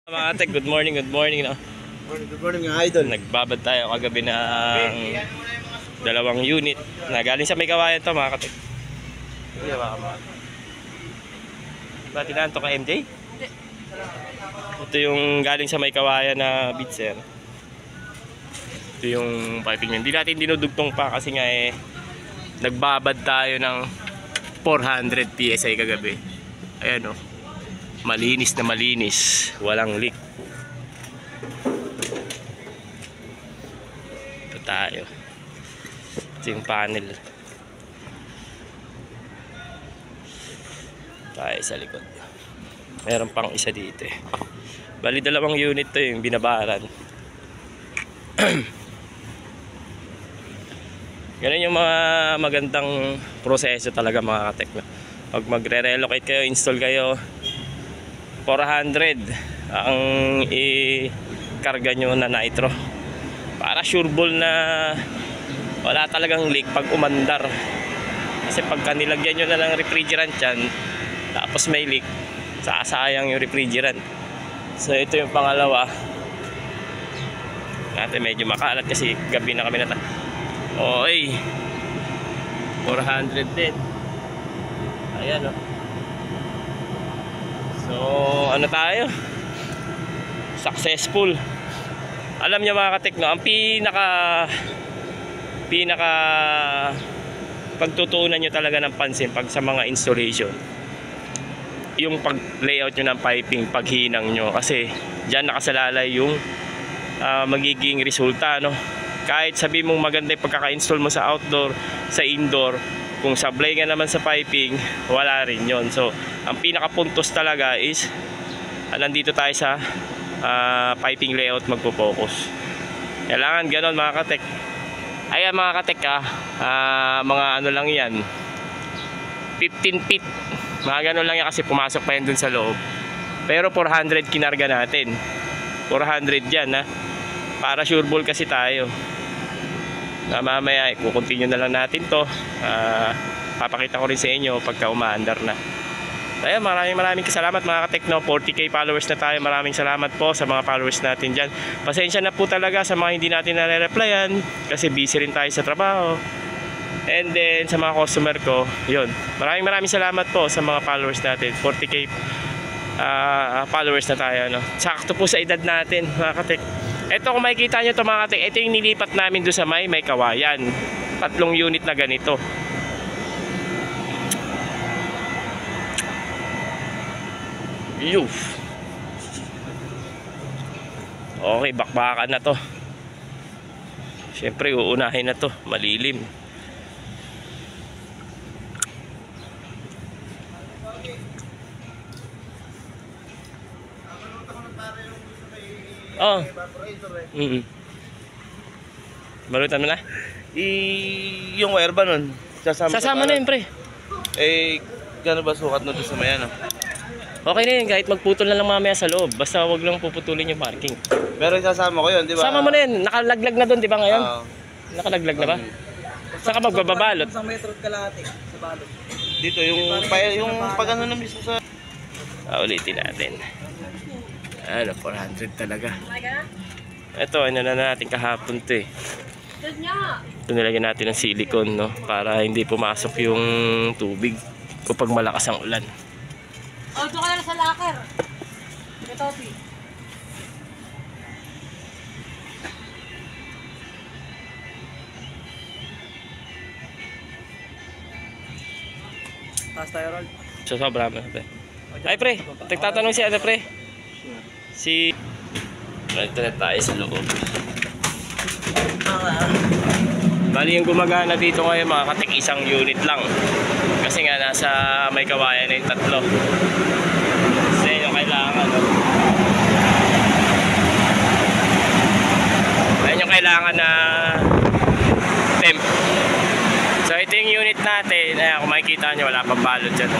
Mga tek, good morning, no? Good morning mga idol. Nagbabad tayo kagabi ng dalawang unit na galing sa may kawayan to mga katek. Hindi ba mga ba tinahan to ka MJ? Hindi. Ito yung galing sa may kawayan na bitser. Ito yung piping nyo. Hindi natin dinudugtong pa kasi nga nagbabad tayo ng 400 PSI kagabi. Ayan o. Malinis na malinis, walang leak. Ito tayo. Ito yung panel. Tayo sa likod. Meron pang isa dito. Bali dalawang unit to yung binabaran. Ganun yung mga magandang proseso talaga mga katek. Pag magre-relocate kayo, install kayo, 400 ang i-karga nyo na nitro para sure ball na wala talagang leak pag umandar. Kasi pagka nilagyan nyo na ng refrigerant yan tapos may leak, sasayang yung refrigerant. So ito yung pangalawa natin, medyo makalat kasi gabi na kami oy 400 din. Ayan o. So, ano tayo? Successful. Alam niyo mga katekno, ang pinaka pagtutuunan nyo talaga ng pansin pag sa mga installation, yung pag-layout nyo ng piping, paghinang nyo, kasi dyan nakasalalay yung magiging resulta, no? Kahit sabi mong maganda yung pagkaka-install mo sa outdoor, sa indoor, kung sablay nga naman sa piping, wala rin yon. So ang pinakapuntos talaga is nandito tayo sa piping layout magpo-focus. Kailangan ganon mga katek. Ayan mga katek mga ano lang yan, 15 feet, mga ganon lang yan kasi pumasok pa yan dun sa loob. Pero 400 kinarga natin, 400 yan para sure ball kasi tayo na mamaya i-continue na lang natin to. Papakita ko rin sa inyo pagka umaandar na. Ayan, maraming salamat mga katekno. 40k followers na tayo. Maraming salamat po sa mga followers natin dyan. Pasensya na po talaga sa mga hindi natin nare-replyan kasi busy rin tayo sa trabaho. And then sa mga customer ko, yun, maraming salamat po sa mga followers natin. 40k followers na tayo, no? Sakto po sa edad natin mga katek. Ito kung makikita nyo ito mga katek, ito yung nilipat namin doon sa may kawayan. 3 unit na ganito. Yuf. Okay, bakbakan na to. Siyempre uunahin na to, malilim. Oh. Balutan mo na? Yung wire ba nun? Sasama na yun pre. Gano'n ba sukat nun sa may ano? Okay na yun, kahit magputol na lang mamaya sa loob. Basta wag lang puputulin yung parking. Pero sasama ko yun, di ba? Sama mo na yun, nakalaglag na doon di ba ngayon? Nakalaglag na ba? Saka magbabalot. Isang metro kalahati sa balot. Dito, yung pag ano na mismo sa... Ulitin natin. Ano, 400 talaga. Ito, ano na natin kahapon to Ito nilagyan natin ng silicone, no? Para hindi pumasok yung tubig kapag malakas ang ulan. Oh, doon ka na sa locker. Ito, T. Taas tayo, Rol. So, sobra mo, pre. Ay, pre, nagtatanong si ano, pre? Ito na tayo sa loob. Bali yung gumagana dito ngayon mga katek, isang unit lang. Kasi nga nasa may kawayan na yung 3. Kasi yung kailangan, no? Ayan yung kailangan na temp. So ito yung unit natin. Ayan, kung makikita nyo, wala pang balot dyan.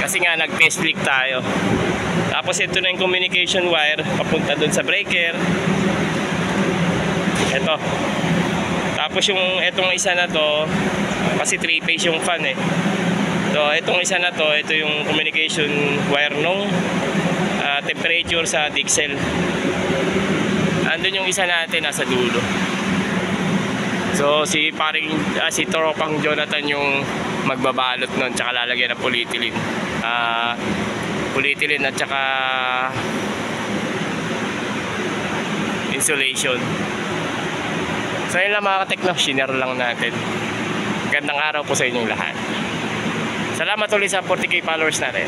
Kasi nga nag-test leak tayo. Tapos ito na yung communication wire papunta dun sa breaker. Ito. Tapos yung etong isa na to, kasi 3 phase yung fan So itong isa na to, ito yung communication wire nung temperature sa Dixel. Andun yung isa natin nasa dulo. So si tropang Jonathan yung magbabalot nun, tsaka lalagyan ng polyethylene. Polyethylene at tsaka insulation. So yun lang mga katekno, share lang natin. Gandang araw po sa inyong lahat. Salamat ulit sa 40k followers natin.